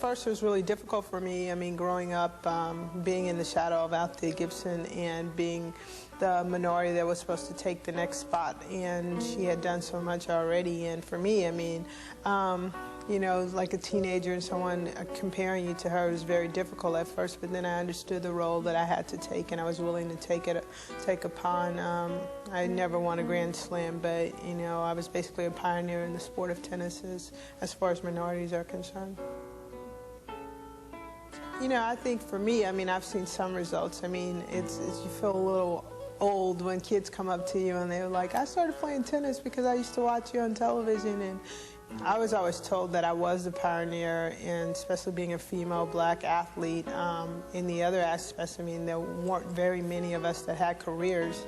first it was really difficult for me. I mean, growing up, being in the shadow of Althea Gibson and being the minority that was supposed to take the next spot, and she had done so much already. And for me, I mean, you know, like a teenager and someone comparing you to her was very difficult at first, but then I understood the role that I had to take, and I was willing to take upon. I never won a Grand Slam, but, you know, I was basically a pioneer in the sport of tennis as far as minorities are concerned. You know, I think for me, I mean, I've seen some results. I mean, it's you feel a little old when kids come up to you and they're like, I started playing tennis because I used to watch you on television. And I was always told that I was the pioneer, and especially being a female black athlete. In the other aspects, I mean, there weren't very many of us that had careers.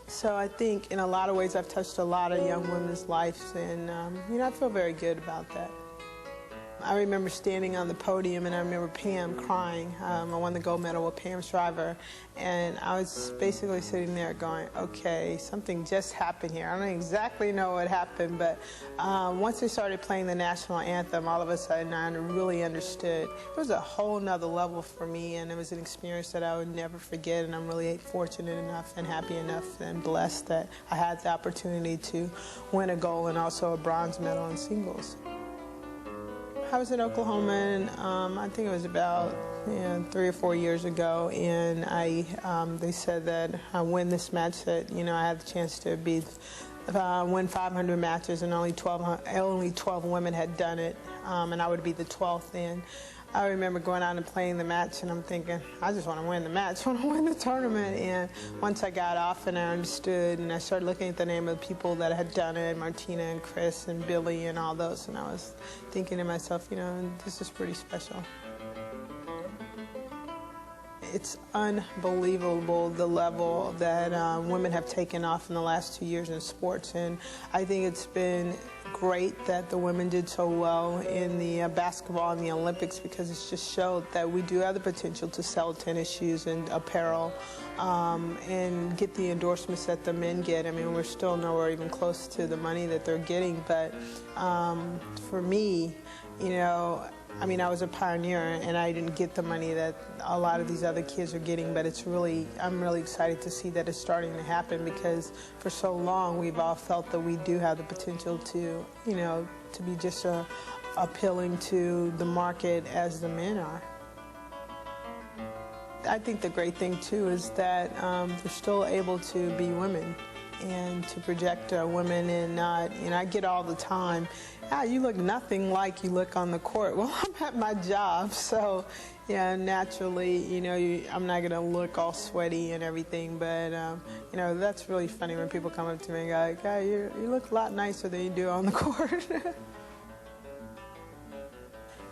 So I think in a lot of ways I've touched a lot of young women's lives, and you know, I feel very good about that. I remember standing on the podium, and I remember Pam crying. I won the gold medal with Pam Shriver, and I was basically sitting there going, okay, something just happened here. I don't exactly know what happened, but once they started playing the national anthem, all of a sudden I really understood. It was a whole nother level for me, and it was an experience that I would never forget, and I'm really fortunate enough and happy enough and blessed that I had the opportunity to win a gold and also a bronze medal in singles. I was in Oklahoma, and I think it was about 3 or 4 years ago, and they said that I win this match, that I had the chance to win 500 matches, and only 12 women had done it, and I would be the 12th. And I remember going out and playing the match, and I'm thinking, I just want to win the match, I want to win the tournament. And once I got off and I understood, and I started looking at the name of the people that had done it, Martina and Chris and Billy and all those, and I was thinking to myself, this is pretty special. It's unbelievable the level that women have taken off in the last 2 years in sports, and I think it's been great that the women did so well in the basketball and the Olympics, because it's just showed that we do have the potential to sell tennis shoes and apparel and get the endorsements that the men get. I mean, we're still nowhere even close to the money that they're getting, but for me, I mean, I was a pioneer, and I didn't get the money that a lot of these other kids are getting, but I'm really excited to see that it's starting to happen, because for so long we've all felt that we do have the potential to, to be just appealing to the market as the men are. I think the great thing, too, is that they're still able to be women and to project women, and I get all the time, you look nothing like you look on the court. Well, I'm at my job, so yeah, naturally, I'm not going to look all sweaty and everything, but that's really funny when people come up to me and go, you look a lot nicer than you do on the court.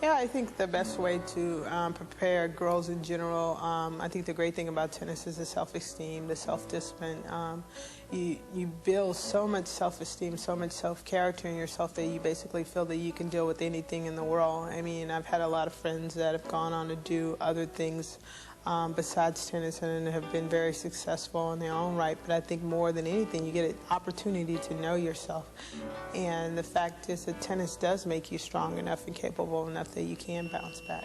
Yeah, I think the best way to prepare girls in general, I think the great thing about tennis is the self-esteem, the self-discipline. You build so much self-esteem, so much self-character in yourself that you basically feel that you can deal with anything in the world. I mean, I've had a lot of friends that have gone on to do other things besides tennis and have been very successful in their own right, but I think more than anything you get an opportunity to know yourself, and the fact is that tennis does make you strong enough and capable enough that you can bounce back.